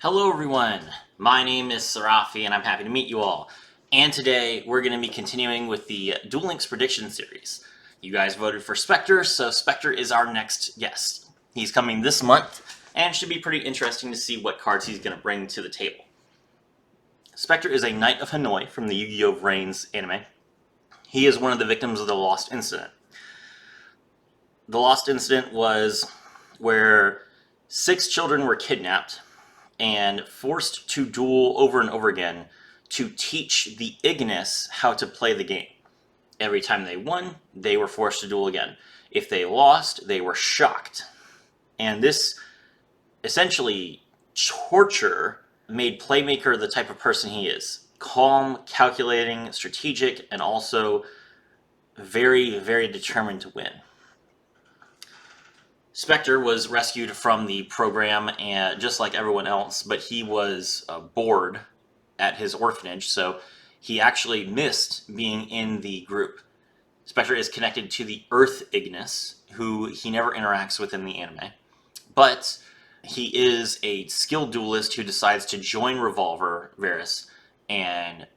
Hello everyone, my name is Serafi and I'm happy to meet you all. And today we're going to be continuing with the Duel Links prediction series. You guys voted for Specter, so Specter is our next guest. He's coming this month, and it should be pretty interesting to see what cards he's going to bring to the table. Specter is a Knight of Hanoi from the Yu-Gi-Oh! Reigns anime. He is one of the victims of the Lost Incident. The Lost Incident was where 6 children were kidnapped and forced to duel over and over again to teach the Ignis how to play the game. Every time they won, they were forced to duel again. If they lost, they were shocked. And this essentially torture made Playmaker the type of person he is. Calm, calculating, strategic, and also very, very determined to win. Specter was rescued from the program, and just like everyone else, but he was bored at his orphanage, so he actually missed being in the group. Specter is connected to the Earth Ignis, who he never interacts with in the anime, but he is a skilled duelist who decides to join Revolver Varus and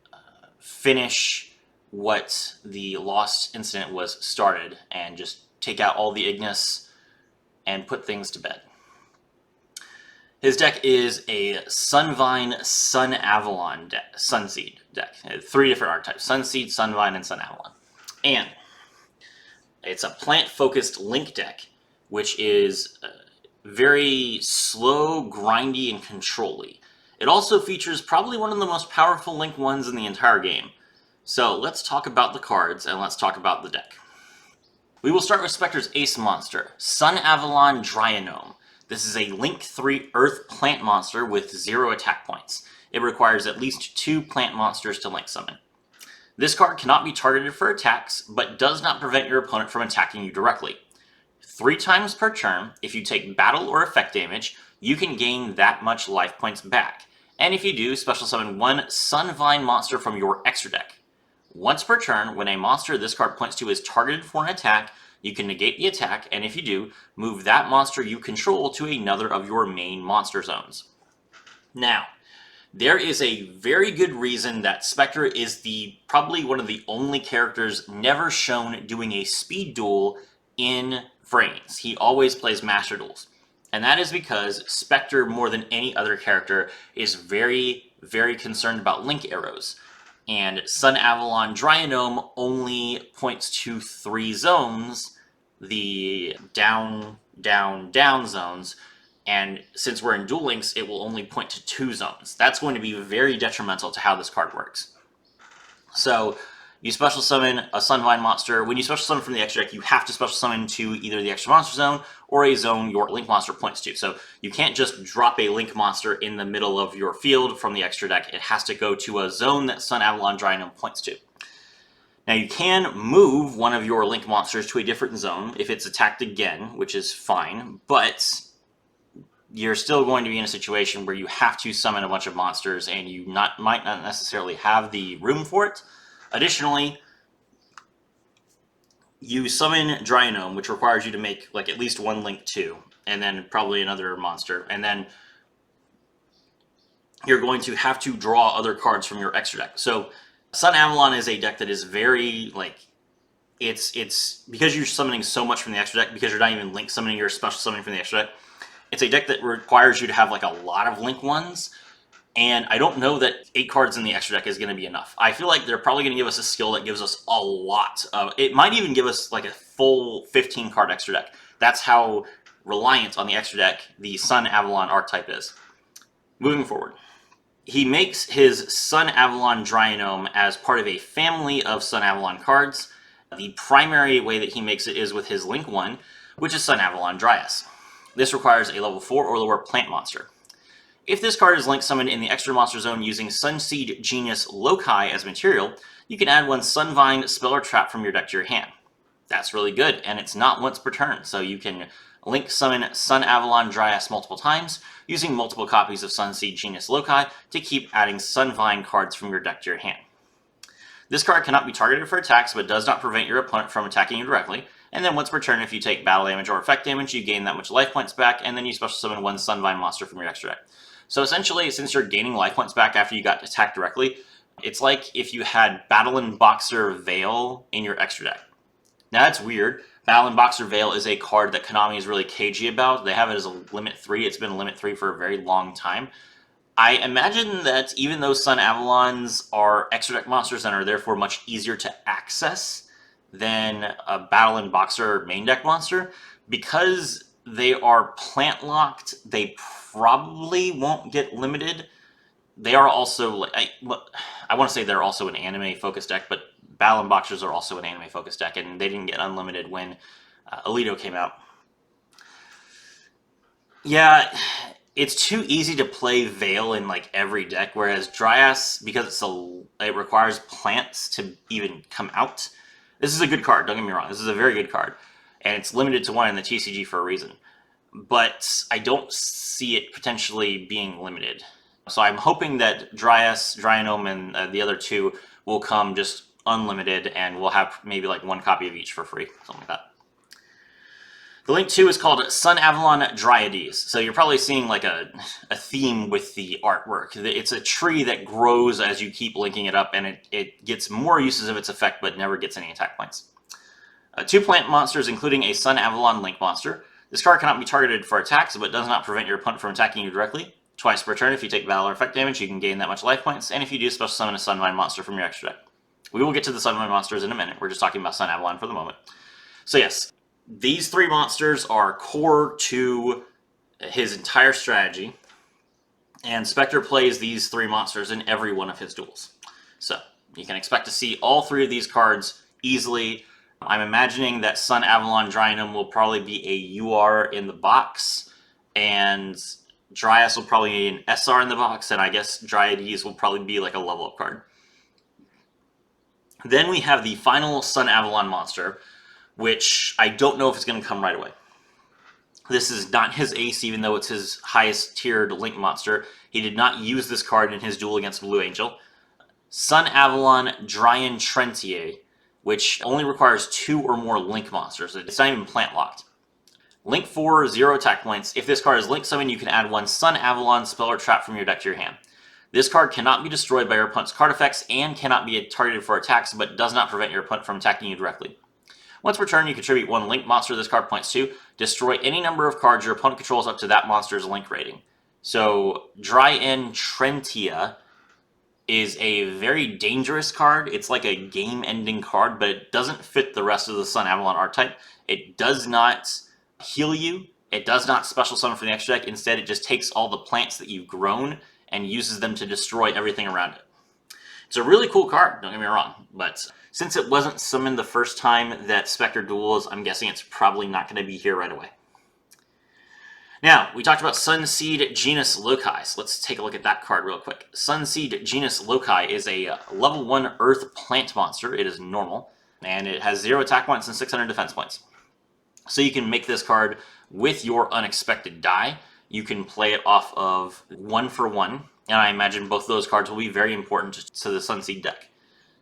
finish what the Lost Incident was started, and just take out all the Ignis and put things to bed. His deck is a Sunvine Sunavalon Sunseed deck. 3 different archetypes: Sunseed, Sunvine, and Sunavalon. And it's a plant-focused link deck, which is very slow, grindy, and control-y. It also features probably one of the most powerful link ones in the entire game. So let's talk about the cards, and let's talk about the deck. We will start with Specter's ace monster, Sunavalon Dryanome. This is a Link 3 Earth plant monster with 0 attack points. It requires at least 2 plant monsters to link summon. This card cannot be targeted for attacks, but does not prevent your opponent from attacking you directly. 3 times per turn, if you take battle or effect damage, you can gain that much life points back. And if you do, special summon 1 Sunvine monster from your extra deck. Once per turn, when a monster this card points to is targeted for an attack, you can negate the attack, and if you do, move that monster you control to another of your main monster zones. Now, there is a very good reason that Specter is probably one of the only characters never shown doing a speed duel in Reigns. He always plays master duels. And that is because Specter, more than any other character, is very, very concerned about link arrows. And Sunavalon Dryanome only points to 3 zones, the down, down, down zones, and since we're in Duel Links, it will only point to 2 zones. That's going to be very detrimental to how this card works. So, you special summon a Sunvine monster. When you special summon from the extra deck, you have to special summon to either the extra monster zone or a zone your link monster points to. So you can't just drop a link monster in the middle of your field from the extra deck. It has to go to a zone that Sunavalon Dryanome points to. Now you can move one of your link monsters to a different zone if it's attacked again, which is fine, but you're still going to be in a situation where you have to summon a bunch of monsters and you might not necessarily have the room for it. Additionally, you summon Dryanome, which requires you to make at least 1 Link 2, and then probably another monster, and then you're going to have to draw other cards from your extra deck. So Sunavalon is a deck that is very, it's because you're summoning so much from the extra deck, because you're not even Link summoning, your special summoning from the extra deck, it's a deck that requires you to have a lot of Link ones. And I don't know that 8 cards in the extra deck is going to be enough. I feel like they're probably going to give us a skill that gives us a lot of... It might even give us a full 15-card extra deck. That's how reliant on the extra deck the Sunavalon archetype is. Moving forward. He makes his Sunavalon Dryanome as part of a family of Sunavalon cards. The primary way that he makes it is with his Link 1, which is Sunavalon Dryas. This requires a level 4 or lower plant monster. If this card is link summoned in the extra monster zone using Sunseed Genius Loci as material, you can add 1 Sunvine spell or trap from your deck to your hand. That's really good, and it's not once per turn, so you can link summon Sunavalon Dryas multiple times, using multiple copies of Sunseed Genius Loci to keep adding Sunvine cards from your deck to your hand. This card cannot be targeted for attacks, but does not prevent your opponent from attacking you directly, and then once per turn, if you take battle damage or effect damage, you gain that much life points back, and then you special summon 1 Sunvine monster from your extra deck. So essentially, since you're gaining life points back after you got attacked directly, it's like if you had Battle and Boxer Veil in your extra deck. Now that's weird. Battle and Boxer Veil is a card that Konami is really cagey about. They have it as a limit 3. It's been a limit 3 for a very long time. I imagine that even though Sunavalons are extra deck monsters and are therefore much easier to access than a Battle and Boxer main deck monster, because they are plant locked, they probably won't get limited. They are also, I want to say they're also an anime focused deck, but Battle and Boxers are also an anime focused deck, and they didn't get unlimited when Alito came out. Yeah, it's too easy to play Veil in like every deck, whereas Dryas, because it requires plants to even come out. This is a good card, don't get me wrong. This is a very good card, and it's limited to 1 in the TCG for a reason. But I don't see it potentially being limited. So I'm hoping that Dryas, Dryanome, and the other 2 will come just unlimited, and we'll have maybe like 1 copy of each for free, something like that. The link 2 is called Sunavalon Dryades. So you're probably seeing like a theme with the artwork. It's a tree that grows as you keep linking it up, and it gets more uses of its effect, but never gets any attack points. 2 plant monsters, including a Sunavalon Link monster. This card cannot be targeted for attacks, but does not prevent your opponent from attacking you directly. Twice per turn, if you take battle or effect damage, you can gain that much life points, and if you do, special summon a Sunvine monster from your extra deck. We will get to the Sunvine monsters in a minute. We're just talking about Sunavalon for the moment. So yes, these 3 monsters are core to his entire strategy, and Specter plays these 3 monsters in every one of his duels. So you can expect to see all 3 of these cards easily. I'm imagining that Sunavalon Dryanome will probably be a UR in the box, and Dryas will probably be an SR in the box, and I guess Dryades will probably be like a level up card. Then we have the final Sunavalon monster, which I don't know if it's going to come right away. This is not his ace, even though it's his highest tiered Link monster. He did not use this card in his duel against Blue Angel. Sunavalon Dryatrentiay, which only requires 2 or more Link monsters. It's not even plant locked. Link 4, 0 attack points. If this card is Link summoned, you can add 1 Sunavalon spell or trap from your deck to your hand. This card cannot be destroyed by your opponent's card effects and cannot be targeted for attacks, but does not prevent your opponent from attacking you directly. Once per turn, you contribute 1 Link monster this card points to. Destroy any number of cards your opponent controls up to that monster's Link rating. So, Dryatrentiay is a very dangerous card. It's like a game-ending card, but it doesn't fit the rest of the Sunavalon archetype. It does not heal you. It does not special summon from the extra deck. Instead, it just takes all the plants that you've grown and uses them to destroy everything around it. It's a really cool card, don't get me wrong, but since it wasn't summoned the first time that Specter duels, I'm guessing it's probably not going to be here right away. Now, we talked about Sunseed Genus Loci, so let's take a look at that card real quick. Sunseed Genus Loci is a level 1 Earth plant monster. It is normal, and it has 0 attack points and 600 defense points. So you can make this card with your Unexpected Die. You can play it off of 1 for 1, and I imagine both of those cards will be very important to the Sunseed deck.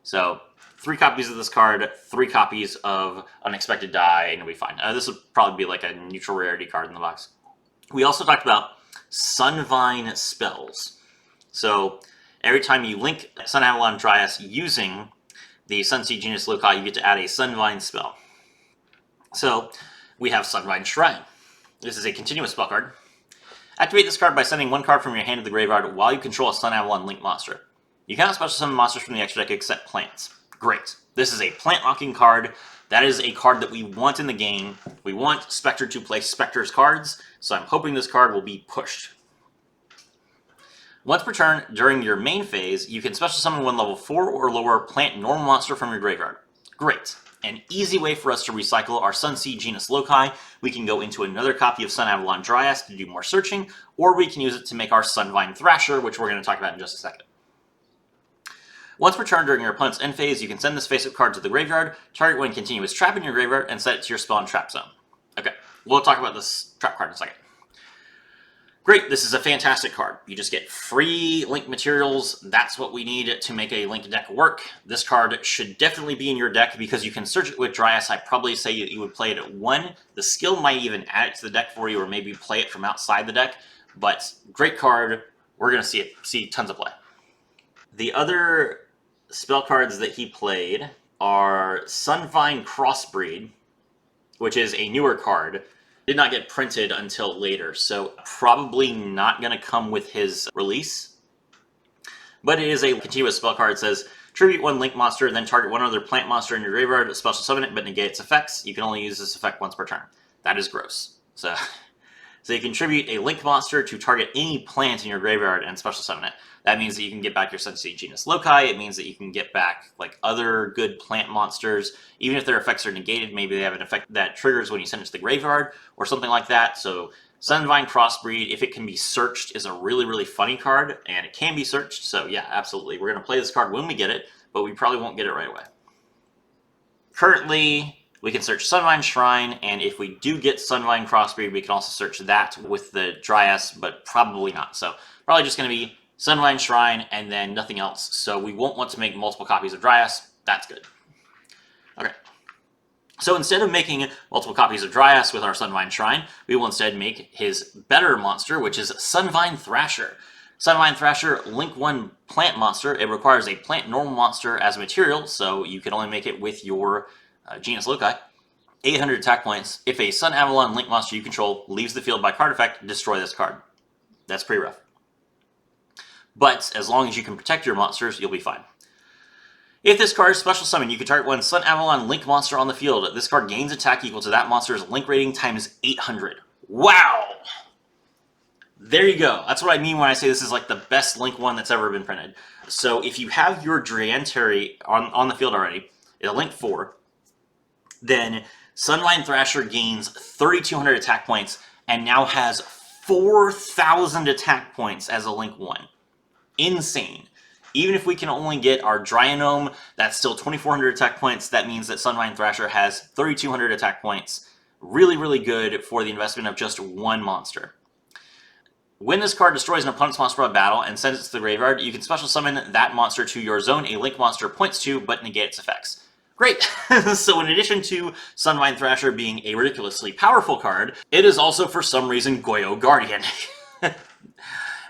So 3 copies of this card, 3 copies of Unexpected Die, and it'll be fine. This would probably be like a neutral rarity card in the box. We also talked about Sunvine spells. So every time you link Sunavalon Dryas using the Sunseed Genus Loci, you get to add a Sunvine spell. So we have Sunvine Shrine. This is a continuous spell card. Activate this card by sending 1 card from your hand to the graveyard while you control a Sunavalon Link monster. You cannot special summon monsters from the extra deck except plants. Great. This is a plant locking card. That is a card that we want in the game. We want Specter to play Specter's cards, so I'm hoping this card will be pushed. Once per turn, during your main phase, you can special summon 1 level 4 or lower plant normal monster from your graveyard. Great. An easy way for us to recycle our Sunseed Genus Loci. We can go into another copy of Sunavalon Dryas to do more searching, or we can use it to make our Sunvine Thrasher, which we're going to talk about in just a second. Once per turn during your opponent's end phase, you can send this face-up card to the graveyard, target 1 continuous trap in your graveyard, and set it to your spell and trap zone. Okay, we'll talk about this trap card in a second. Great, this is a fantastic card. You just get free Link materials. That's what we need to make a Link deck work. This card should definitely be in your deck because you can search it with Dryas. I'd probably say you would play it at 1. The skill might even add it to the deck for you or maybe play it from outside the deck. But great card, we're going to see tons of play. The other spell cards that he played are Sunvine Crossbreed, which is a newer card. Did not get printed until later, so probably not going to come with his release. But it is a continuous spell card. It says, tribute one link monster, then target one other plant monster in your graveyard, special summon it, but negate its effects. You can only use this effect once per turn. That is gross. So you contribute a link monster to target any plant in your graveyard and special summon it. That means that you can get back your Sunseed genus Loci. It means that you can get back like other good plant monsters. Even if their effects are negated, maybe they have an effect that triggers when you send it to the graveyard or something like that. So Sunvine Crossbreed, if it can be searched, is a really, really funny card, and it can be searched. So yeah, absolutely. We're going to play this card when we get it, but we probably won't get it right away. Currently, we can search Sunvine Shrine, and if we do get Sunvine Crossbreed, we can also search that with the Dryas, but probably not. So probably just going to be Sunvine Shrine and then nothing else. So we won't want to make multiple copies of Dryas. That's good. Okay. So instead of making multiple copies of Dryas with our Sunvine Shrine, we will instead make his better monster, which is Sunvine Thrasher. Sunvine Thrasher, link 1 plant monster. It requires a plant normal monster as a material, so you can only make it with your genus Loci. 800 attack points. If a Sunavalon link monster you control leaves the field by card effect, destroy this card. That's pretty rough. But as long as you can protect your monsters, you'll be fine. If this card is special summon, you can target one Sunavalon link monster on the field. This card gains attack equal to that monster's link rating times 800. Wow! There you go. That's what I mean when I say this is like the best link one that's ever been printed. So if you have your Dryantrentiay on the field already, a link 4, then Sunvine Thrasher gains 3,200 attack points and now has 4,000 attack points as a link 1. Insane. Even if we can only get our Dryanome, that's still 2,400 attack points. That means that Sunvine Thrasher has 3,200 attack points. Really, really good for the investment of just one monster. When this card destroys an opponent's monster by battle and sends it to the graveyard, you can special summon that monster to your zone a link monster points to, but negate its effects. Great! So in addition to Sunvine Thrasher being a ridiculously powerful card, it is also for some reason Goyo Guardian.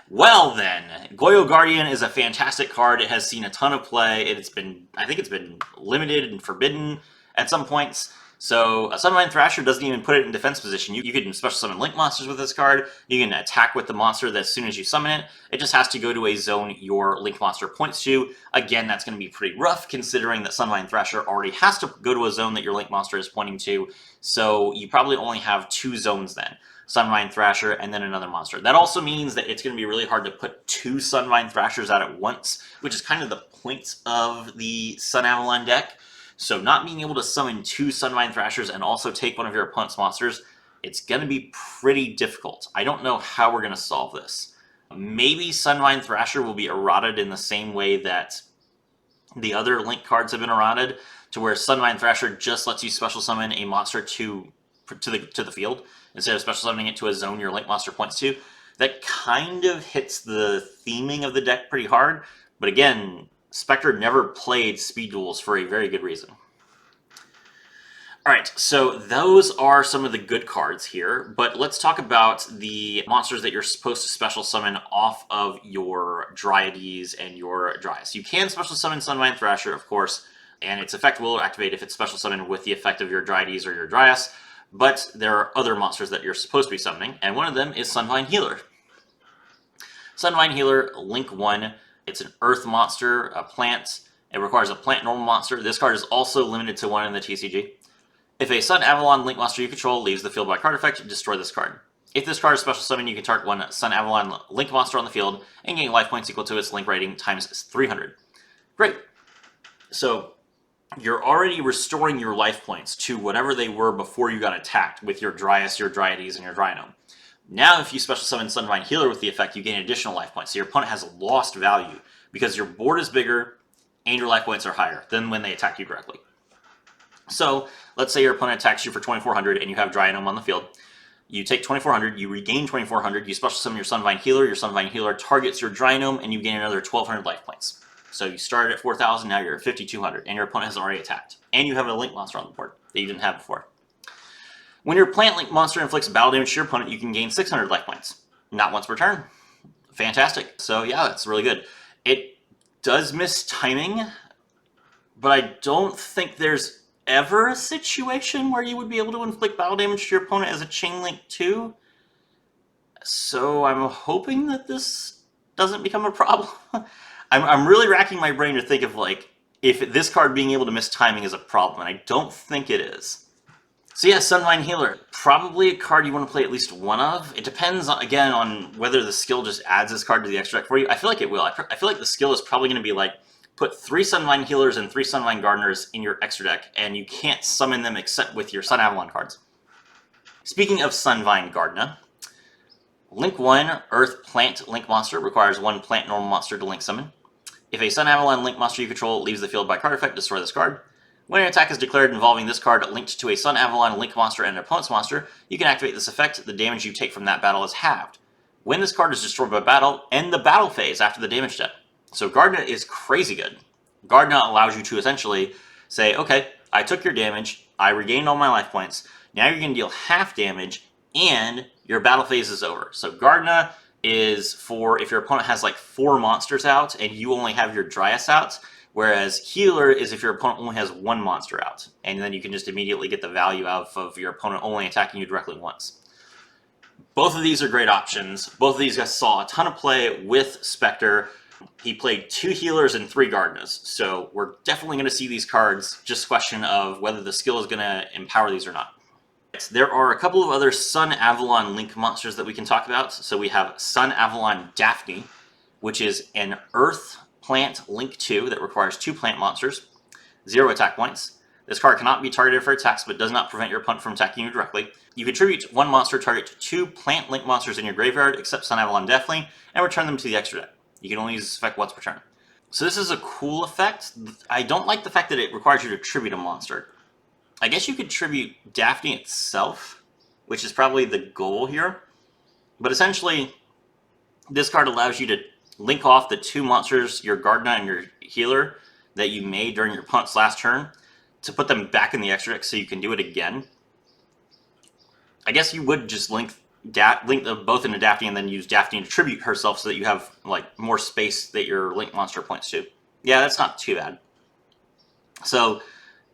Well then, Goyo Guardian is a fantastic card. It has seen a ton of play. I think it's been limited and forbidden at some points. So Sunvine Thrasher doesn't even put it in defense position. You can special summon link monsters with this card. You can attack with the monster as soon as you summon it. It just has to go to a zone your link monster points to. Again, that's going to be pretty rough considering that Sunvine Thrasher already has to go to a zone that your link monster is pointing to. So you probably only have 2 zones then. Sunvine Thrasher and then another monster. That also means that it's going to be really hard to put 2 Sunvine Thrashers out at once, which is kind of the point of the Sunavalon deck. So not being able to summon 2 Sunvine Thrashers and also take one of your opponent's monsters, it's going to be pretty difficult. I don't know how we're going to solve this. Maybe Sunvine Thrasher will be eroded in the same way that the other link cards have been eroded, to where Sunvine Thrasher just lets you special summon a monster to the field instead of special summoning it to a zone your link monster points to. That kind of hits the theming of the deck pretty hard, but again, Specter never played Speed Duels for a very good reason. Alright, so those are some of the good cards here, but let's talk about the monsters that you're supposed to special summon off of your Dryades and your Dryas. You can special summon Sunvine Thrasher, of course, and its effect will activate if it's special summoned with the effect of your Dryades or your Dryas, but there are other monsters that you're supposed to be summoning, and one of them is Sunvine Healer. Sunvine Healer, link 1. It's an earth monster, a plant. It requires a plant normal monster. This card is also limited to 1 in the TCG. If a Sunavalon link monster you control leaves the field by card effect, destroy this card. If this card is special summoned, you can target one Sunavalon link monster on the field and gain life points equal to its link rating times 300. Great. So you're already restoring your life points to whatever they were before you got attacked with your Dryas, your Dryades, and your Dryanome. Now, if you special summon Sunvine Healer with the effect, you gain additional life points. So your opponent has lost value because your board is bigger and your life points are higher than when they attack you directly. So let's say your opponent attacks you for 2,400 and you have Dryanome on the field. You take 2,400, you regain 2,400, you special summon your Sunvine Healer targets your Dryanome, and you gain another 1,200 life points. So you started at 4,000, now you're at 5,200, and your opponent has already attacked. And you have a link monster on the board that you didn't have before. When your plant link monster inflicts battle damage to your opponent, you can gain 600 life points. Not once per turn. Fantastic. So yeah, that's really good. It does miss timing, but I don't think there's ever a situation where you would be able to inflict battle damage to your opponent as a chain link too. So I'm hoping that this doesn't become a problem. I'm really racking my brain to think of like if this card being able to miss timing is a problem, and I don't think it is. So yeah, Sunvine Healer, probably a card you want to play at least one of. It depends, again, on whether the skill just adds this card to the extra deck for you. I feel like it will. I feel like the skill is probably going to be like, put 3 Sunvine Healers and 3 Sunvine Gardners in your extra deck, and you can't summon them except with your Sunavalon cards. Speaking of Sunvine Gardna, Link 1 Earth Plant Link Monster requires 1 Plant Normal Monster to Link Summon. If a Sunavalon Link Monster you control leaves the field by card effect, destroy this card. When an attack is declared involving this card linked to a Sunavalon Link monster and an opponent's monster, you can activate this effect. The damage you take from that battle is halved. When this card is destroyed by battle, end the battle phase after the damage step. So Gardna is crazy good. Gardna allows you to essentially say, okay, I took your damage, I regained all my life points, now you're going to deal half damage, and your battle phase is over. So Gardna is for if your opponent has like 4 monsters out and you only have your Dryas out, whereas Healer is if your opponent only has 1 monster out, and then you can just immediately get the value out of your opponent only attacking you directly once. Both of these are great options. Both of these guys saw a ton of play with Specter. He played 2 Healers and 3 Gardnas, so we're definitely going to see these cards, just a question of whether the skill is going to empower these or not. There are a couple of other Sunavalon Link monsters that we can talk about. So we have Sunavalon Daphne, which is an Earth Plant Link 2 that requires 2 plant monsters, 0 attack points. This card cannot be targeted for attacks, but does not prevent your opponent from attacking you directly. You contribute 1 monster target 2 plant link monsters in your graveyard, except Sunavalon Daphne, and return them to the extra deck. You can only use this effect once per turn. So this is a cool effect. I don't like the fact that it requires you to tribute a monster. I guess you could tribute Daphne itself, which is probably the goal here. But essentially, this card allows you to link off the 2 monsters, your Gardna and your Healer, that you made during your opponent's last turn, to put them back in the extra deck so you can do it again. I guess you would just link them both into Daphne and then use Daphne to tribute herself so that you have like more space that your link monster points to. Yeah, that's not too bad. So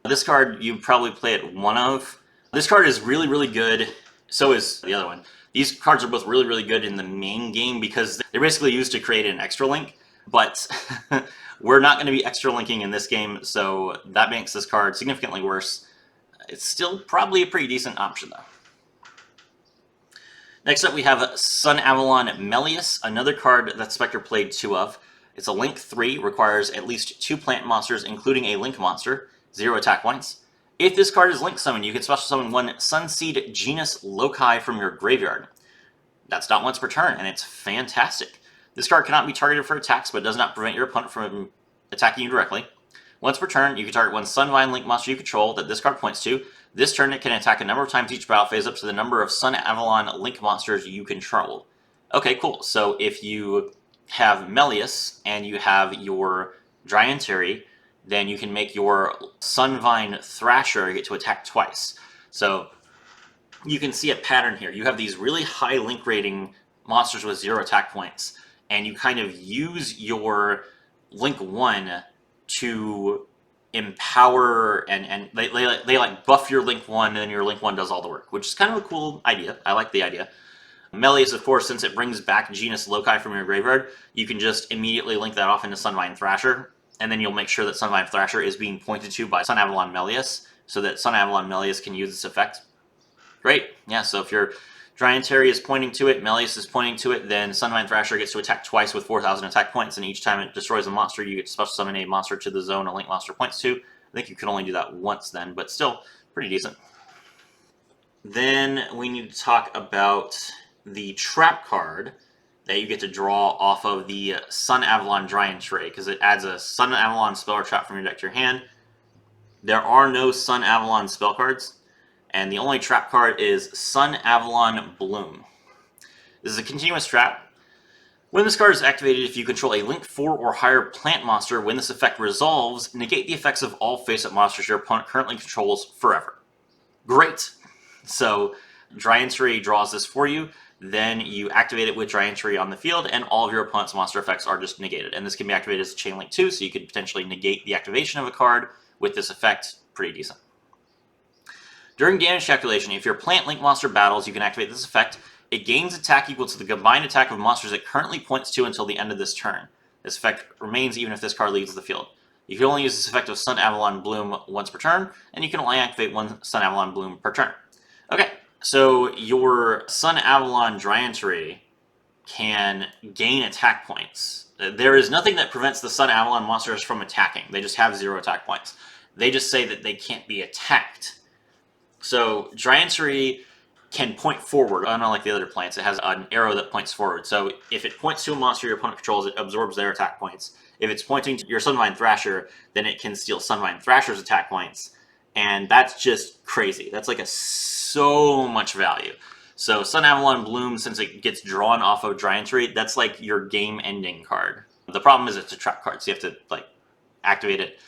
this card you probably play at 1 of. This card is really, really good. So is the other one. These cards are both really, really good in the main game because they're basically used to create an extra link, but we're not going to be extra linking in this game, so that makes this card significantly worse. It's still probably a pretty decent option, though. Next up, we have Sunavalon Melias, another card that Specter played 2 of. It's a Link 3, requires at least 2 plant monsters, including a Link monster, 0 attack points. If this card is Link summoned, you can special summon 1 Sunseed genus Loci from your graveyard. That's not once per turn, and it's fantastic. This card cannot be targeted for attacks, but does not prevent your opponent from attacking you directly. Once per turn, you can target 1 Sunvine Link monster you control that this card points to. This turn, it can attack a number of times each battle phase up to the number of Sunavalon Link monsters you control. Okay, cool. So if you have Melias and you have your Dryatrentiay, then you can make your Sunvine Thrasher get to attack twice. So you can see a pattern here. You have these really high link rating monsters with 0 attack points, and you kind of use your Link 1 to empower and they like buff your Link 1, and then your Link 1 does all the work, which is kind of a cool idea. I like the idea. Melias, of course, since it brings back genus Loci from your graveyard, you can just immediately link that off into Sunvine Thrasher, and then you'll make sure that Sunvine Thrasher is being pointed to by Sunavalon Melias, so that Sunavalon Melias can use this effect. Great. Yeah, so if your Dryatrentiay is pointing to it, Melias is pointing to it, then Sunvine Thrasher gets to attack twice with 4,000 attack points, and each time it destroys a monster, you get to special summon a monster to the zone a Link monster points to. I think you can only do that once then, but still pretty decent. Then we need to talk about the trap card that you get to draw off of the Sunavalon Dryantray, because it adds a Sunavalon spell or trap from your deck to your hand. There are no Sunavalon spell cards, and the only trap card is Sunavalon Bloom. This is a continuous trap. When this card is activated, if you control a Link 4 or higher plant monster, when this effect resolves, negate the effects of all face-up monsters your opponent currently controls forever. Great! So Dryatrentiay draws this for you. then you activate it with Dryatrentiay on the field, and all of your opponent's monster effects are just negated. And this can be activated as a chain link too, so you could potentially negate the activation of a card with this effect. Pretty decent. During damage calculation, if your plant link monster battles, you can activate this effect. It gains attack equal to the combined attack of monsters it currently points to until the end of this turn. This effect remains even if this card leaves the field. You can only use this effect of Sunavalon Bloom once per turn, and you can only activate one Sunavalon Bloom per turn. Okay, so your Sunavalon Dryatrentiay can gain attack points. There is nothing that prevents the Sunavalon monsters from attacking. They just have 0 attack points. They just say that they can't be attacked. So Dryatrentiay can point forward, unlike the other plants. It has an arrow that points forward. So if it points to a monster your opponent controls, it absorbs their attack points. If it's pointing to your Sunvine Thrasher, then it can steal Sunvine Thrasher's attack points. And that's just crazy. That's like so much value. So Sunavalon Bloom, since it gets drawn off of Dryatrentiay, that's like your game-ending card. The problem is it's a trap card, so you have to like activate it,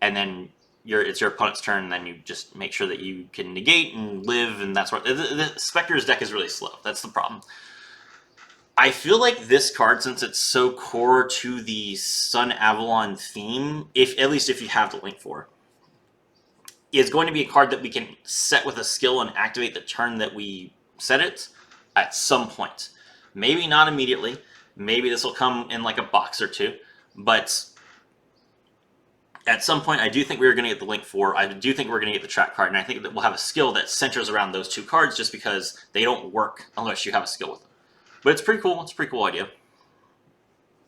and then it's your opponent's turn, and then you just make sure that you can negate and live, and that's what... The Specter's deck is really slow. That's the problem. I feel like this card, since it's so core to the Sunavalon theme, at least if you have the link for, is going to be a card that we can set with a skill and activate the turn that we set it at some point. Maybe not immediately. Maybe this will come in like a box or two, but at some point I do think we're going to get the link for. I do think we're going to get the trap card, and I think that we'll have a skill that centers around those two cards just because they don't work unless you have a skill with them. But it's pretty cool. It's a pretty cool idea.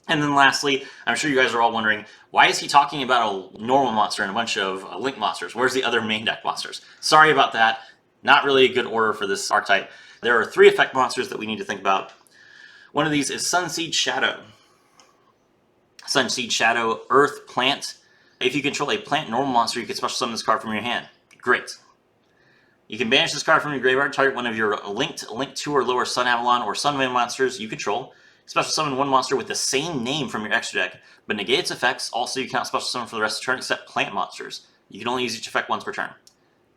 And then lastly, I'm sure you guys are all wondering, why is he talking about a normal monster and a bunch of link monsters? Where's the other main deck monsters? Sorry about that. Not really a good order for this archetype. There are 3 effect monsters that we need to think about. One of these is Sunseed Shadow. Sunseed Shadow, Earth Plant. If you control a plant normal monster, you can special summon this card from your hand. Great. You can banish this card from your graveyard, target one of your linked, Link 2 or lower Sunavalon or Sunvine monsters you control. Special summon one monster with the same name from your extra deck, but negate its effects. Also, you cannot special summon for the rest of the turn except plant monsters. You can only use each effect once per turn.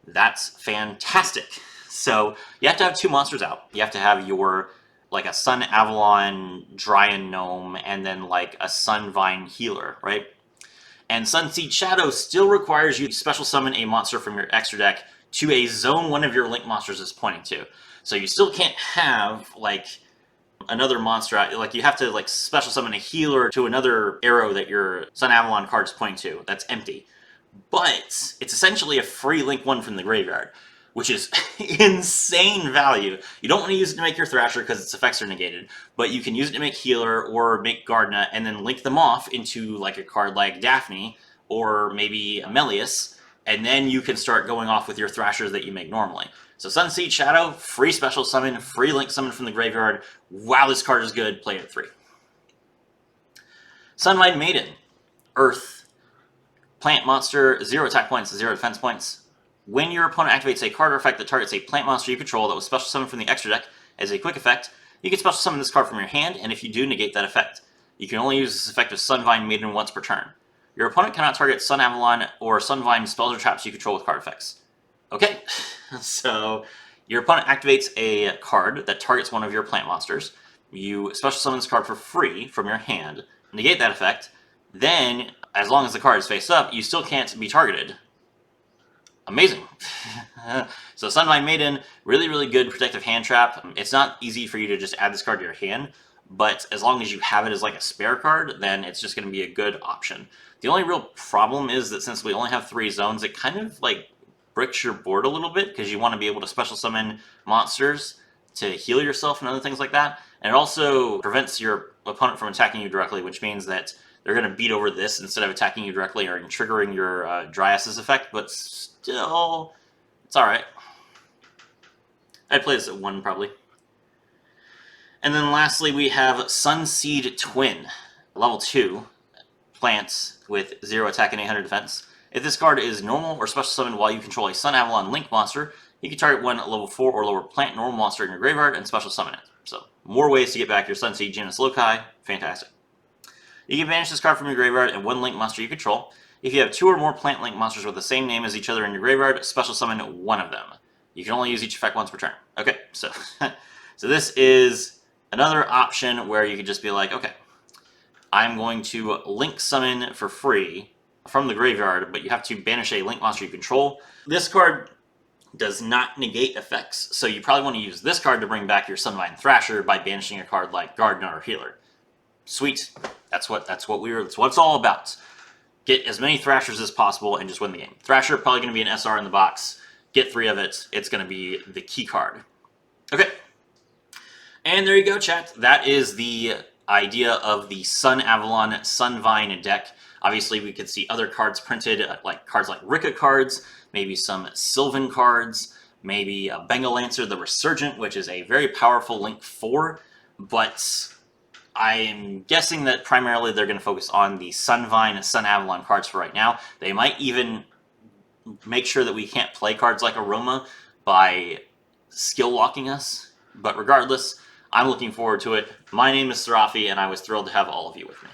That's fantastic. So you have to have 2 monsters out. You have to have your, like, a Sunavalon Dryanome and then like a Sunvine Healer, right? And Sunseed Shadow still requires you to special summon a monster from your extra deck to a zone one of your link monsters is pointing to. So you still can't have like another monster out. Like you have to like special summon a healer to another arrow that your Sunavalon card is pointing to. That's empty. But it's essentially a free link 1 from the graveyard, which is insane value. You don't want to use it to make your Thrasher because its effects are negated, but you can use it to make Healer or make Gardna and then link them off into like a card like Daphne or maybe a Melias, and then you can start going off with your Thrashers that you make normally. So Sunseed Shadow, free special summon, free link summon from the graveyard. Wow, this card is good. Play it at 3. Sunvine Maiden, Earth, plant monster, 0 attack points, 0 defense points. When your opponent activates a card or effect that targets a plant monster you control that was special summoned from the extra deck as a quick effect, you can special summon this card from your hand, and if you do, negate that effect. You can only use this effect of Sunvine Maiden once per turn. Your opponent cannot target Sunavalon or Sunvine spells or traps you control with card effects. Okay, so your opponent activates a card that targets one of your plant monsters. You special summon this card for free from your hand, negate that effect, then, as long as the card is face up, you still can't be targeted. Amazing. So Sunvine Maiden, really, really good protective hand trap. It's not easy for you to just add this card to your hand, but as long as you have it as like a spare card, then it's just going to be a good option. The only real problem is that since we only have 3 zones, it kind of like bricks your board a little bit because you want to be able to special summon monsters to heal yourself and other things like that. And it also prevents your opponent from attacking you directly, which means that they're going to beat over this instead of attacking you directly or triggering your Dryas' effect, but still, it's alright. I'd play this at 1 probably. And then lastly, we have Sunseed Twin, level 2, plants with 0 attack and 800 defense. If this card is normal or special summoned while you control a Sunavalon Link monster, you can target one level 4 or lower plant normal monster in your graveyard and special summon it. So, more ways to get back your Sunseed genus Loci. Fantastic. You can banish this card from your graveyard and 1 Link monster you control. If you have 2 or more plant Link monsters with the same name as each other in your graveyard, special summon one of them. You can only use each effect once per turn. Okay, so So this is another option where you could just be like, okay, I'm going to link summon for free from the graveyard, but you have to banish a link monster you control. This card does not negate effects, so you probably want to use this card to bring back your Sunvine Thrasher by banishing a card like Gardna or Healer. Sweet. That's what it's all about. Get as many Thrashers as possible and just win the game. Thrasher probably going to be an SR in the box. Get 3 of it. It's going to be the key card. Okay. And there you go, chat. That is the idea of the Sunavalon Sunvine deck. Obviously, we could see other cards printed, like cards like Rika cards, maybe some Sylvan cards, maybe a Bengal Lancer, the Resurgent, which is a very powerful Link 4, but I'm guessing that primarily they're going to focus on the Sunvine and Sunavalon cards for right now. They might even make sure that we can't play cards like Aroma by skill locking us, but regardless, I'm looking forward to it. My name is Serafi, and I was thrilled to have all of you with me.